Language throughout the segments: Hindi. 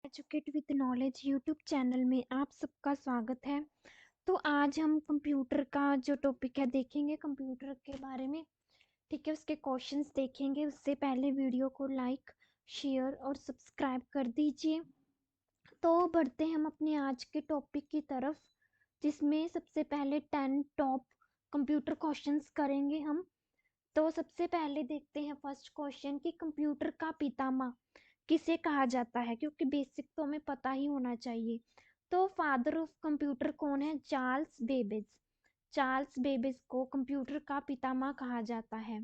Educate with knowledge YouTube channel में आप सबका स्वागत है। तो आज हम कंप्यूटर का जो टॉपिक है देखेंगे, कंप्यूटर के बारे में। ठीक है, उसके क्वेश्चंस देखेंगे। उससे पहले वीडियो को लाइक, शेयर और सब्सक्राइब कर दीजिए। तो बढ़ते हैं हम अपने आज के टॉपिक की तरफ, जिसमें सबसे पहले 10 टॉप कंप्यूटर क्वेश्चंस करेंगे हम। तो सबसे पहले देखते हैं फर्स्ट क्वेश्चन कि कंप्यूटर का पितामह किसे कहा जाता है, क्योंकि बेसिक तो हमें पता ही होना चाहिए। तो फादर ऑफ कंप्यूटर कौन है? Charles Babbage. चार्ल्स बेबेज को कंप्यूटर का पितामह कहा जाता है।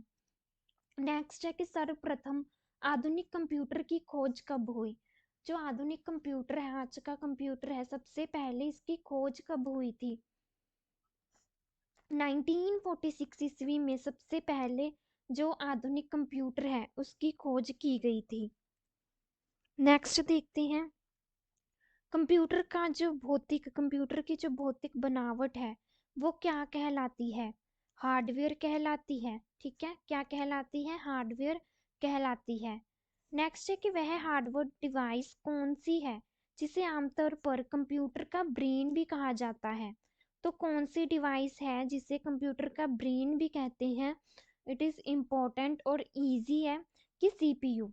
नेक्स्ट है कि सर्वप्रथम आधुनिक कंप्यूटर की खोज कब हुई? जो आधुनिक कंप्यूटर है, आज का कंप्यूटर है, सबसे पहले इसकी खोज कब हुई थी? 1946 ईस्वी में सबसे पहले जो आधुनिक कंप्यूटर है उसकी खोज की गई थी। नेक्स्ट देखते हैं कंप्यूटर की जो भौतिक बनावट है वो क्या कहलाती है? हार्डवेयर कहलाती है। ठीक है, क्या कहलाती है? हार्डवेयर कहलाती है। नेक्स्ट है कि वह हार्डवेयर डिवाइस कौन सी है जिसे आमतौर पर कंप्यूटर का ब्रेन भी कहा जाता है? तो कौन सी डिवाइस है जिसे कंप्यूटर का ब्रेन भी कहते हैं? इट इज इम्पोर्टेंट और इजी है कि सीपीयू।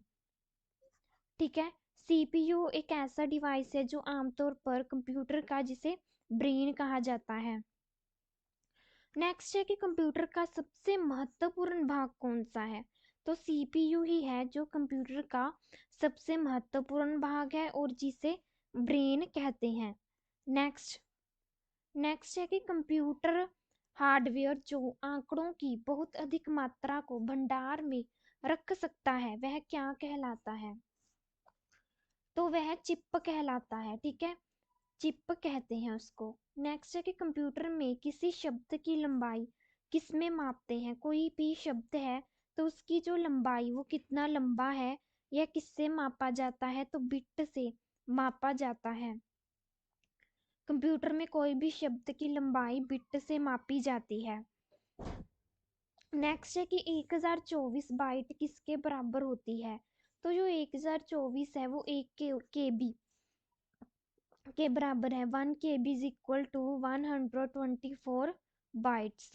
ठीक है, सीपीयू एक ऐसा डिवाइस है जो आमतौर पर कंप्यूटर का जिसे ब्रेन कहा जाता है। नेक्स्ट है कि कंप्यूटर का सबसे महत्वपूर्ण भाग कौन सा है? तो सीपीयू ही है जो कंप्यूटर का सबसे महत्वपूर्ण भाग है और जिसे ब्रेन कहते हैं। नेक्स्ट नेक्स्ट है कि कंप्यूटर हार्डवेयर जो आंकड़ों की बहुत अधिक मात्रा को भंडार में रख सकता है वह क्या कहलाता है? तो वह चिप कहलाता है। ठीक है, चिप कहते हैं उसको। नेक्स्ट है कि कंप्यूटर में किसी शब्द की लंबाई किस में मापते हैं? कोई भी शब्द है तो उसकी जो लंबाई वो कितना लंबा है यह किससे मापा जाता है? तो बिट से मापा जाता है। कंप्यूटर में कोई भी शब्द की लंबाई बिट से मापी जाती है। नेक्स्ट है कि 1024 बाइट किसके बराबर होती है? तो जो 1024 है वो 1 KB के बराबर है। 1 KB is equal to 124 bytes.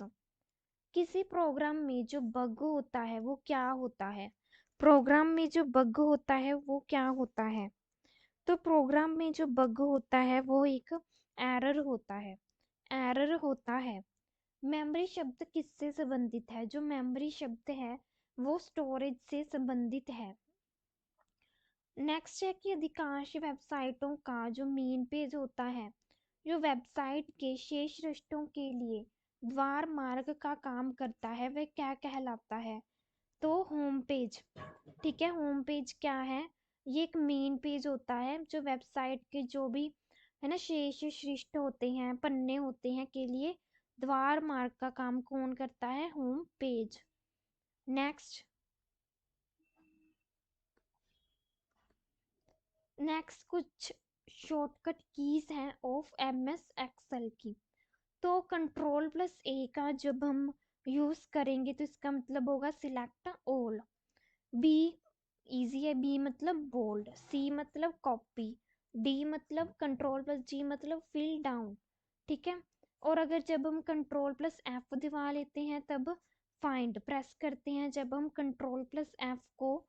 किसी प्रोग्राम में जो बग होता है वो क्या होता है? प्रोग्राम में जो बग होता है वो क्या होता है? तो प्रोग्राम में जो बग होता है वो एक एरर होता है। एरर होता है। मेमोरी शब्द किससे संबंधित है? जो मेमोरी शब्द है वो स्टोरेज से संबंधित है। नेक्स्ट है कि अधिकांश वेबसाइटों का जो मेन पेज होता है जो वेबसाइट के शेष पृष्ठों के लिए द्वार मार्ग का काम करता है वह क्या कहलाता है? तो होम पेज। ठीक है, होम पेज क्या है? ये एक मेन पेज होता है जो वेबसाइट के जो भी है ना शेष पृष्ठ होते हैं, पन्ने होते हैं के लिए द्वार मार्ग का काम कौन करता है? Home page. नेक्स्ट नेक्स्ट कुछ शॉर्टकट कीज हैं ऑफ एमएस एक्सेल की। तो कंट्रोल+A का जब हम यूज करेंगे तो इसका मतलब होगा सिलेक्ट ऑल। बी इजी है, बी मतलब बोल्ड, सी मतलब कॉपी, डी मतलब कंट्रोल+G मतलब फिल डाउन। ठीक है, और अगर जब हम कंट्रोल+F दबा लेते हैं तब फाइंड प्रेस करते हैं जब हम कंट्रोल+F को,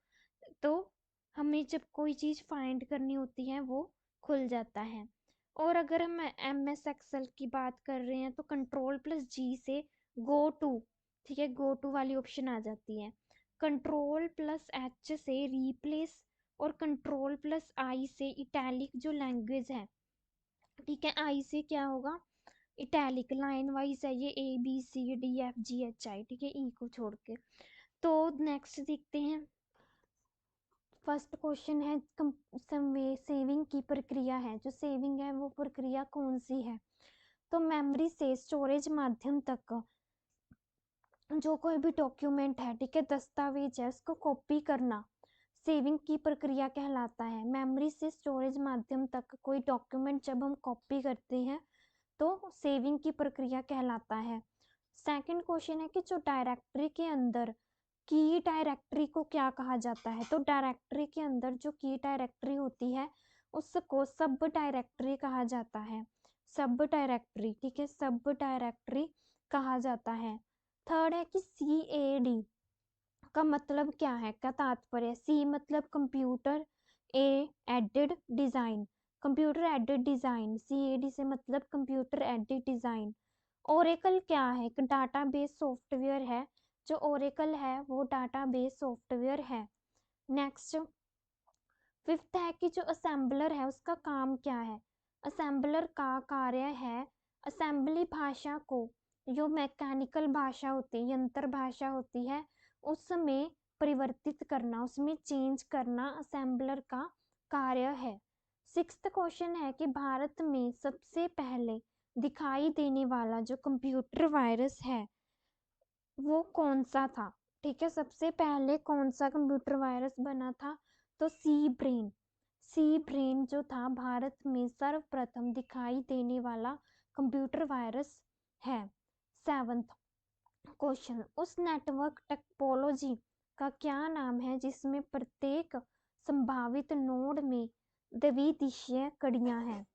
तो हमें जब कोई चीज फाइंड करनी होती है वो खुल जाता है। और अगर हम एमएस एक्सेल की बात कर रहे हैं तो कंट्रोल+G से गो टू, ठीक है, गो टू वाली ऑप्शन आ जाती है। कंट्रोल+H से रिप्लेस और कंट्रोल+I से इटैलिक जो लैंग्वेज है। ठीक है, आई से क्या होगा? इटैलिक लाइन वाइज है ये ABCDFGHI। ठीक है, ई को छोड़ के। तो नेक्स्ट देखते हैं। फर्स्ट क्वेश्चन है सेविंग की प्रक्रिया है, जो सेविंग है वो प्रक्रिया कौन सी है? तो मेमोरी से स्टोरेज माध्यम तक जो कोई भी डॉक्यूमेंट है, ठीक है, दस्तावेज है, उसको कॉपी करना सेविंग की प्रक्रिया कहलाता है। मेमोरी से स्टोरेज माध्यम तक कोई डॉक्यूमेंट जब हम कॉपी करते हैं तो सेविंग की प्रक्रिया कहलाता है। सेकंड क्वेश्चन है कि जो डायरेक्टरी के अंदर की डायरेक्टरी को क्या कहा जाता है? तो डायरेक्टरी के अंदर जो की डायरेक्टरी होती है उसको सब डायरेक्टरी कहा जाता है, सब डायरेक्टरी, ठीक है, सब डायरेक्टरी कहा जाता है। थर्ड है कि CAD का मतलब क्या है, का तात्पर्य, C मतलब computer, aided design, computer aided design, CAD से मतलब कंप्यूटर एडेड डिजाइन। ओरेकल क्या है, एक डाटाबेस सॉफ्टवेयर है, जो ओरेकल है वो डाटाबेस सॉफ्टवेयर है। नेक्स्ट फिफ्थ है कि जो असेंबलर है उसका काम क्या है, असेंबलर का कार्य है असेंबली भाषा को, जो मैकेनिकल भाषा होती है, यंत्र भाषा होती है, उसमें परिवर्तित करना, उसमें चेंज करना असेंबलर का कार्य है। सिक्स्थ क्वेश्चन है कि भारत में सबसे पहले दिखाई देने वाला जो कंप्यूटर वायरस है वो कौन सा था, ठीक है, सबसे पहले कौन सा कंप्यूटर वायरस बना था, तो सी ब्रेन जो था भारत में सर्वप्रथम दिखाई देने वाला कंप्यूटर वायरस है। सेवंथ क्वेश्चन, उस नेटवर्क टोपोलॉजी का क्या नाम है जिसमें प्रत्येक संभावित नोड में द्विदिशीय कड़ियां हैं,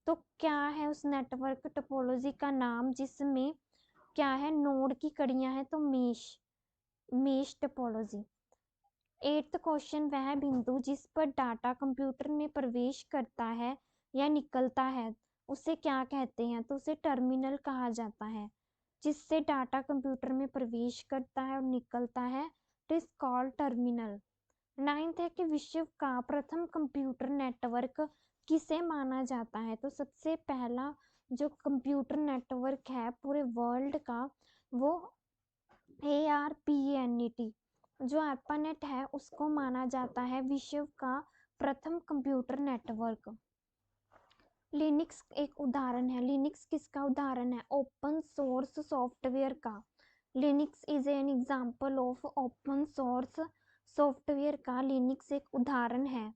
तो क्या है उस नेटवर्क टोपोलॉजी का नाम जिसमें क्या है, नोड की कड़ियां हैं, तो मेश टोपोलॉजी। एट्थ क्वेश्चन, वह बिंदु जिस पर डाटा कंप्यूटर में प्रवेश करता है या निकलता है उसे क्या कहते हैं, तो उसे टर्मिनल कहा जाता है, जिससे डाटा कंप्यूटर में प्रवेश करता है और निकलता है, तो इस कॉल्ड टर्मिनल। नाइन्थ है कि विश्व का प्रथम कंप्यूटर नेटवर्क किसे माना जाता है, तो सबसे पहला जो कंप्यूटर नेटवर्क है पूरे वर्ल्ड का वो ARPANET, जो ARPANET है उसको माना जाता है विश्व का प्रथम कंप्यूटर नेटवर्क। लिनक्स एक उदाहरण है, लिनक्स किसका उदाहरण है, ओपन सोर्स सॉफ्टवेयर का, Linux is an example of open source software का, लिनक्स एक उदाहरण है।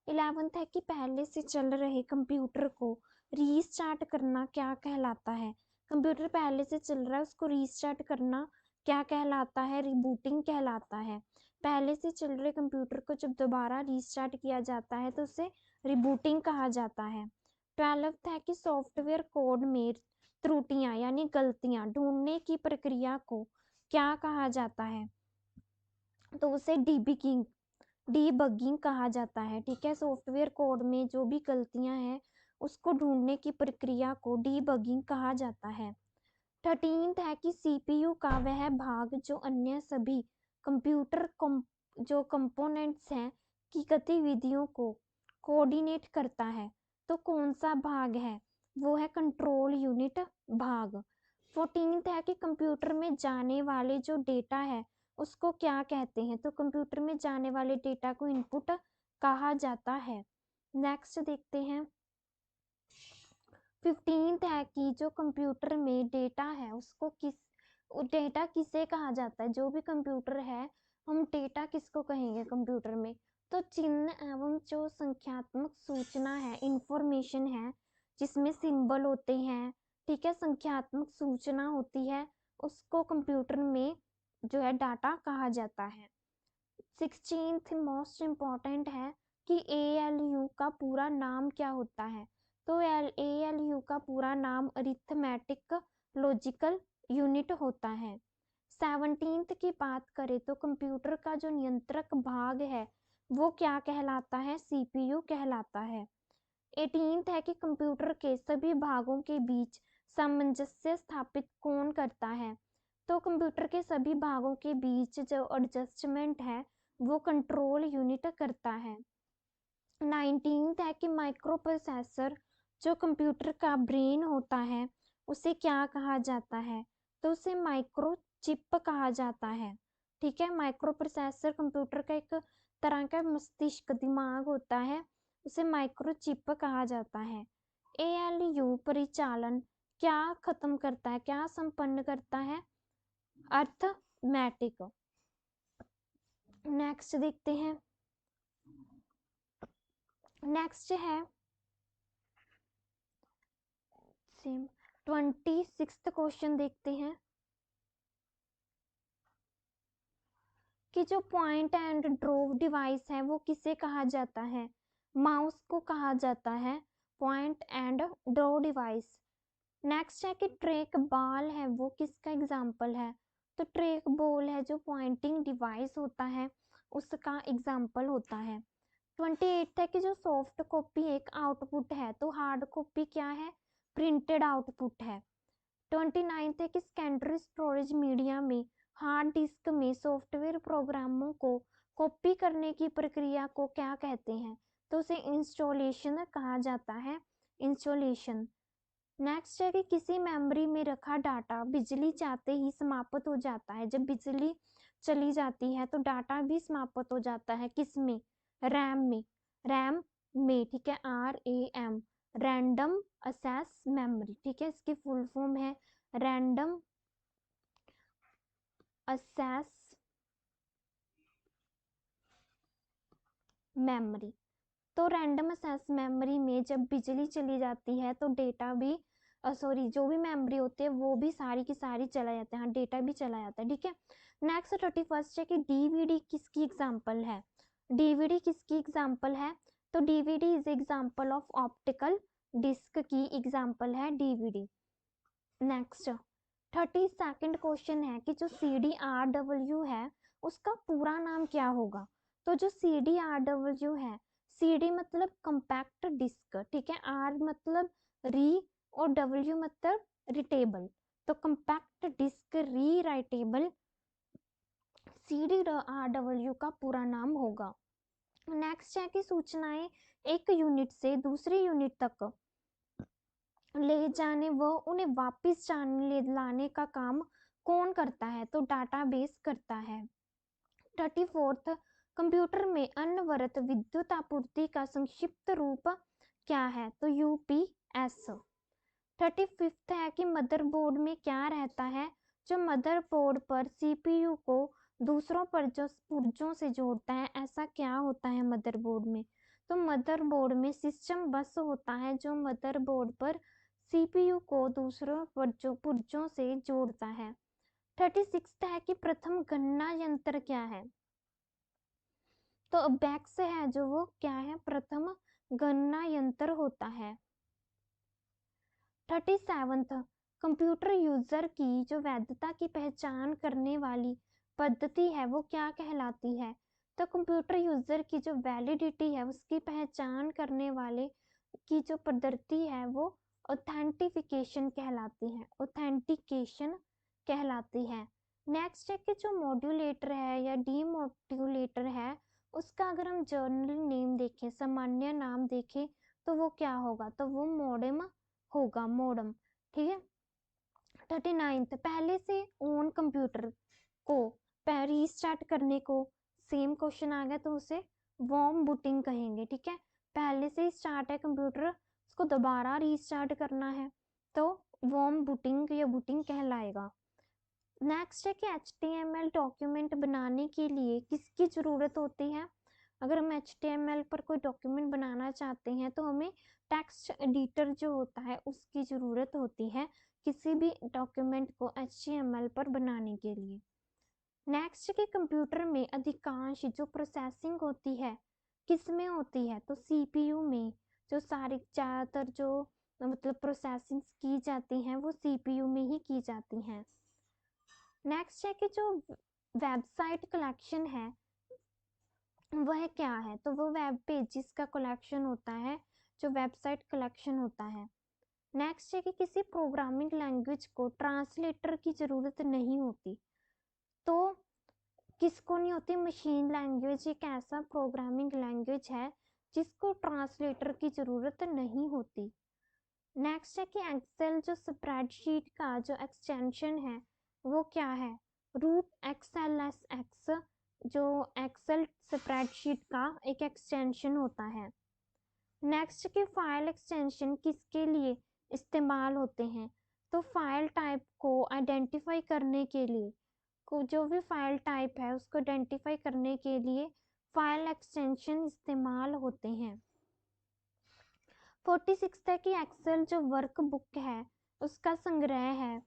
11th है कि पहले से चल रहे कंप्यूटर को रीस्टार्ट करना क्या कहलाता है, कंप्यूटर पहले से चल रहा है उसको रीस्टार्ट करना क्या कहलाता है, रिबूटिंग कहलाता है। पहले से चल रहे कंप्यूटर को जब दोबारा रीस्टार्ट किया जाता है तो उसे रिबूटिंग कहा जाता है। 12th है कि सॉफ्टवेयर कोड में त्रुटियां यानी गलतियां ढूंढने की प्रक्रिया को क्या कहा जाता है, तो उसे डीबगिंग कहा जाता है, ठीक है, सॉफ्टवेयर कोड में जो भी गलतियां हैं उसको ढूंढने की प्रक्रिया को डीबगिंग कहा जाता है। 13th है कि CPU का वह भाग जो अन्य सभी कंप्यूटर जो कंपोनेंट्स हैं की गतिविधियों को कोऑर्डिनेट करता है, तो कौन सा भाग है, वो है कंट्रोल यूनिट भाग। 14th है कि कंप्यूटर में जाने वाले जो डेटा है उसको क्या कहते हैं, तो कंप्यूटर में जाने वाले डेटा को इनपुट कहा जाता है। नेक्स्ट देखते हैं 15th है कि जो कंप्यूटर में डेटा है उसको डेटा किसे कहा जाता है, जो भी कंप्यूटर है हम डेटा किसको कहेंगे कंप्यूटर में, तो चिन्ह एवं जो संख्यात्मक सूचना है, इंफॉर्मेशन है जिसमें सिंबल होते हैं, ठीक है, संख्यात्मक सूचना होती है, उसको कंप्यूटर में जो है डाटा कहा जाता है। 16th मोस्ट इम्पॉर्टेंट है कि ALU का पूरा नाम क्या होता है, तो ALU का पूरा नाम अरिथमेटिक लॉजिकल यूनिट होता है। 17th की बात करें तो कंप्यूटर का जो नियंत्रक भाग है वो क्या कहलाता है, CPU कहलाता है। 18th है कि कंप्यूटर के सभी भागों के बीच सामंजस्य स्थापित कौन करता है, तो कंप्यूटर के सभी भागों के बीच जो एडजस्टमेंट है वो कंट्रोल यूनिट करता है। 19th है कि माइक्रो प्रोसेसर जो कंप्यूटर का ब्रेन होता है उसे क्या कहा जाता है, तो उसे माइक्रो चिप कहा जाता है, ठीक है, माइक्रो प्रोसेसर कंप्यूटर का एक तरह का मस्तिष्क दिमाग होता है, उसे माइक्रो चिप कहा जाता है। ALU परिचालन क्या खत्म करता है, क्या संपन्न करता है, अर्थमेटिक। नेक्स्ट देखते हैं, नेक्स्ट है सेम 26th क्वेश्चन देखते हैं कि जो पॉइंट एंड ड्रॉप डिवाइस है वो किसे कहा जाता है, माउस को कहा जाता है point and draw device. Next है कि ट्रैक बॉल है वो किसका एग्जाम्पल है, तो ट्रैक बॉल है जो पॉइंटिंग डिवाइस होता है उसका एग्जाम्पल होता है। 28 है कि जो सॉफ्ट कॉपी एक आउटपुट है तो हार्ड कॉपी क्या है, प्रिंटेड आउटपुट है। 29 है कि सेकेंडरी स्टोरेज मीडिया में हार्ड डिस्क में सॉफ्टवेयर प्रोग्रामों को कॉपी करने की प्रक्रिया को क्या कहते हैं, तो उसे इंस्टॉलेशन कहा जाता है, इंस्टॉलेशन। नेक्स्ट है कि किसी मेमोरी में रखा डाटा बिजली जाते ही समाप्त हो जाता है, जब बिजली चली जाती है तो डाटा भी समाप्त हो जाता है, किसमें, रैम में, रैम में, ठीक है, RAM, रैंडम असेस मेमोरी, ठीक है, इसकी फुल फॉर्म है रैंडम असेस मेमोरी। तो रैंडम असेस मेमोरी में जब बिजली चली जाती है तो डेटा भी सॉरी जो भी मेमोरी होती है वो भी सारी की सारी चला जाता है, डेटा भी चला जाता है, ठीक है। नेक्स्ट 31 है कि डीवीडी किसकी एग्जांपल है, डीवीडी किसकी एग्जांपल है, तो DVD is example of optical disc की एग्जांपल है डीवीडी। नेक्स्ट 32nd क्वेश्चन है कि जो CDRW है उसका पूरा नाम क्या होगा, तो जो CDRW है, CD मतलब कंपैक्ट डिस्क, ठीक है, R मतलब री और W मतलब रिटेबल, तो कंपैक्ट डिस्क री राइटेबल CDRW का पूरा नाम होगा। नेक्स्ट है कि सूचनाएं एक यूनिट से दूसरी यूनिट तक ले जाने व उन्हें वापस लाने का काम कौन करता है, तो डाटाबेस करता है। 34th कंप्यूटर में अनवरत विद्युत आपूर्ति का संक्षिप्त रूप क्या है, तो UPS। 35th है कि मदरबोर्ड में क्या रहता है, जो मदरबोर्ड पर CPU को दूसरों पर जो पुर्जों से जोड़ता है, ऐसा क्या होता है मदरबोर्ड में, तो मदरबोर्ड में सिस्टम बस होता है जो मदरबोर्ड पर CPU को दूसरों पुर्जों से जोड़ता है। 36 है कि प्रथम गणना यंत्र क्या है, तो अबैक्स है जो वो क्या है, प्रथम गणना यंत्र होता है। 37 कंप्यूटर यूजर की जो वैधता की पहचान करने वाली पद्धति है वो क्या कहलाती है, तो कंप्यूटर यूजर की जो वैलिडिटी है उसकी पहचान करने वाले की जो पद्धति है वो ऑथेंटिफिकेशन कहलाती है, ऑथेंटिकेशन कहलाती है। नेक्स्ट है कि जो मॉड्यूलेटर है या डीमोड्यूलेटर है उसका अगर हम जर्नल नेम देखें, सामान्य नाम देखें, तो वो क्या होगा, तो वो मॉडेम होगा, मॉडम, ठीक है। 39 पहले से ऑन कंप्यूटर को रीस्टार्ट करने को सेम क्वेश्चन आ गया तो उसे वार्म बूटिंग कहेंगे, ठीक है, पहले से स्टार्ट है कंप्यूटर उसको दोबारा रीस्टार्ट करना है तो वार्म बूटिंग या बूटिंग कहलाएगा। नेक्स्ट है कि HTML डॉक्यूमेंट बनाने के लिए किसकी ज़रूरत होती है, अगर हम HTML पर कोई डॉक्यूमेंट बनाना चाहते हैं तो हमें टेक्स्ट एडिटर जो होता है उसकी ज़रूरत होती है किसी भी डॉक्यूमेंट को HTML पर बनाने के लिए। नेक्स्ट कि कंप्यूटर में अधिकांश जो प्रोसेसिंग होती है किस में होती है, तो CPU में, जो सारी ज़्यादातर जो मतलब प्रोसेसिंग की जाती हैं वो CPU में ही की जाती हैं। नेक्स्ट है कि जो वेबसाइट कलेक्शन है वह क्या है, तो वो वेब पेजेस का कलेक्शन होता है जो वेबसाइट कलेक्शन होता है। नेक्स्ट है कि किसी प्रोग्रामिंग लैंग्वेज को ट्रांसलेटर की ज़रूरत नहीं होती, तो किसको नहीं होती, मशीन लैंग्वेज एक ऐसा प्रोग्रामिंग लैंग्वेज है जिसको ट्रांसलेटर की ज़रूरत नहीं होती। नेक्स्ट है कि एक्सेल जो स्प्रेडशीट का जो एक्सटेंशन है वो क्या है, रूट XLSX, जो एक्सेल स्प्रेडशीट का एक एक्सटेंशन होता है। नेक्स्ट कि फाइल एक्सटेंशन किसके लिए इस्तेमाल होते हैं, तो फाइल टाइप को आइडेंटिफाई करने के लिए, को जो भी फाइल टाइप है उसको आइडेंटिफाई करने के लिए फाइल एक्सटेंशन इस्तेमाल होते हैं। 46 है कि एक्सेल जो वर्कबुक है उसका संग्रह है,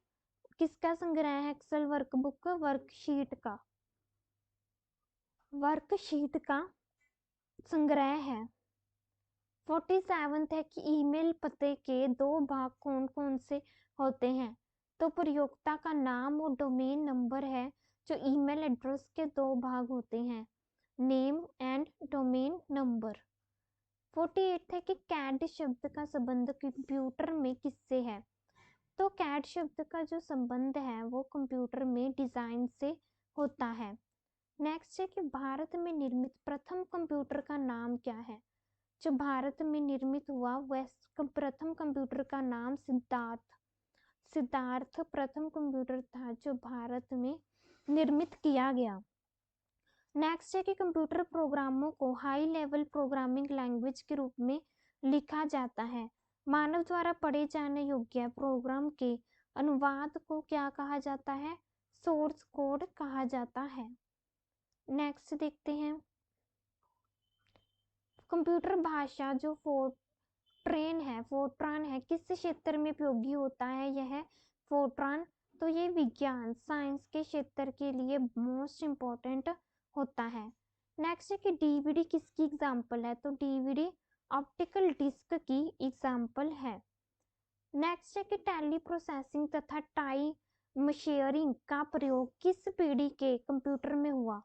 किसका संग्रह है एक्सेल वर्कबुक, वर्कशीट का संग्रह है। 47 है कि ईमेल पते के दो भाग कौन कौन से होते हैं। तो प्रयोक्ता का नाम और डोमेन नंबर है जो ईमेल एड्रेस के दो भाग होते हैं, नेम एंड डोमेन नंबर। 48 है कि कैड शब्द का संबंध कंप्यूटर में किससे है। तो कैड शब्द का जो संबंध है वो कंप्यूटर में डिजाइन से होता है। नेक्स्ट है कि भारत में निर्मित प्रथम कंप्यूटर का नाम क्या है। जो भारत में निर्मित हुआ वह प्रथम कंप्यूटर का नाम सिद्धार्थ प्रथम कंप्यूटर था जो भारत में निर्मित किया गया। नेक्स्ट है कि कंप्यूटर प्रोग्रामों को हाई लेवल प्रोग्रामिंग लैंग्वेज के रूप में लिखा जाता है। मानव द्वारा पढ़े जाने योग्य प्रोग्राम के अनुवाद को क्या कहा जाता है, सोर्स कोड कहा जाता है। नेक्स्ट देखते हैं, कंप्यूटर भाषा जो फोर्ट्रान है किस क्षेत्र में उपयोगी होता है यह फोर्ट्रान। तो ये विज्ञान साइंस के क्षेत्र के लिए मोस्ट इम्पोर्टेंट होता है। नेक्स्ट है कि डीवीडी किसकी एग्जाम्पल है। तो डीवीडी ऑप्टिकल डिस्क की एग्जाम्पल है। नेक्स्ट है कि टेली प्रोसेसिंग तथा टाइम शेयरिंग का प्रयोग किस पीढ़ी के कंप्यूटर में हुआ।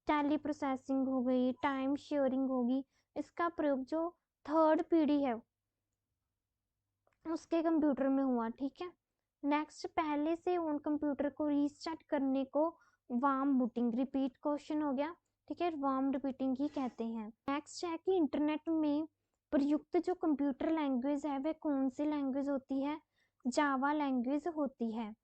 टेली प्रोसेसिंग हो गई, टाइम शेयरिंग होगी, इसका प्रयोग जो थर्ड पीढ़ी है उसके कंप्यूटर में हुआ। ठीक है। नेक्स्ट, पहले से उन कंप्यूटर को रीस्टार्ट करने को वार्म बूटिंग, रिपीट क्वेश्चन हो गया। ठीक है, वार्म रिपीटिंग ही कहते हैं। नेक्स्ट है कि इंटरनेट में प्रयुक्त जो कंप्यूटर लैंग्वेज है वह कौन सी लैंग्वेज होती है, जावा लैंग्वेज होती है।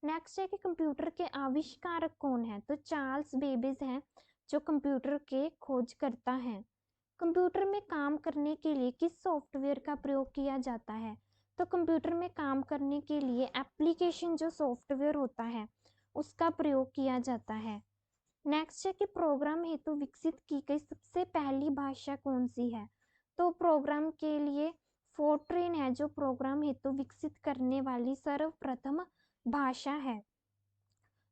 नेक्स्ट है कि कंप्यूटर के आविष्कारक कौन है। तो चार्ल्स बेबेज हैं जो कंप्यूटर के खोज करता है। कंप्यूटर में काम करने के लिए किस सॉफ्टवेयर का प्रयोग किया जाता है। तो कंप्यूटर में काम करने के लिए एप्लीकेशन जो सॉफ्टवेयर होता है उसका प्रयोग किया जाता है। नेक्स्ट है कि प्रोग्राम हेतु विकसित की गई सबसे पहली भाषा कौन सी है। तो प्रोग्राम के लिए फोर्ट्रेन है जो प्रोग्राम हेतु विकसित करने वाली सर्वप्रथम भाषा है।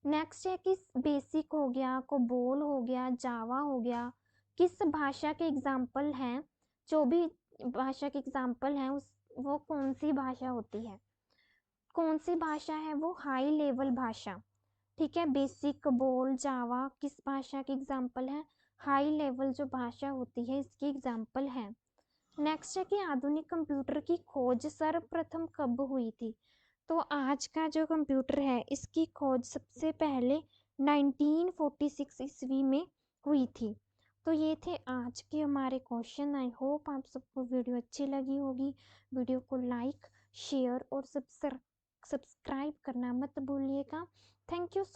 नेक्स्ट है कि बेसिक हो गया, कोबोल हो गया, जावा हो गया, किस भाषा के एग्जाम्पल हैं, जो भी भाषा के एग्जाम्पल हैं उस वो कौन सी भाषा होती है, कौन सी भाषा है वो हाई लेवल भाषा। ठीक है, बेसिक, कोबोल, जावा किस भाषा के एग्जाम्पल है, हाई लेवल जो भाषा होती है इसकी एग्जाम्पल है। नेक्स्ट है कि आधुनिक कंप्यूटर की खोज सर्वप्रथम कब हुई थी। तो आज का जो कंप्यूटर है इसकी खोज सबसे पहले 1946 ईस्वी में हुई थी। तो ये थे आज के हमारे क्वेश्चन। आई होप आप सबको वीडियो अच्छी लगी होगी। वीडियो को लाइक, शेयर और सब्सक्राइब करना मत भूलिएगा। Thank you so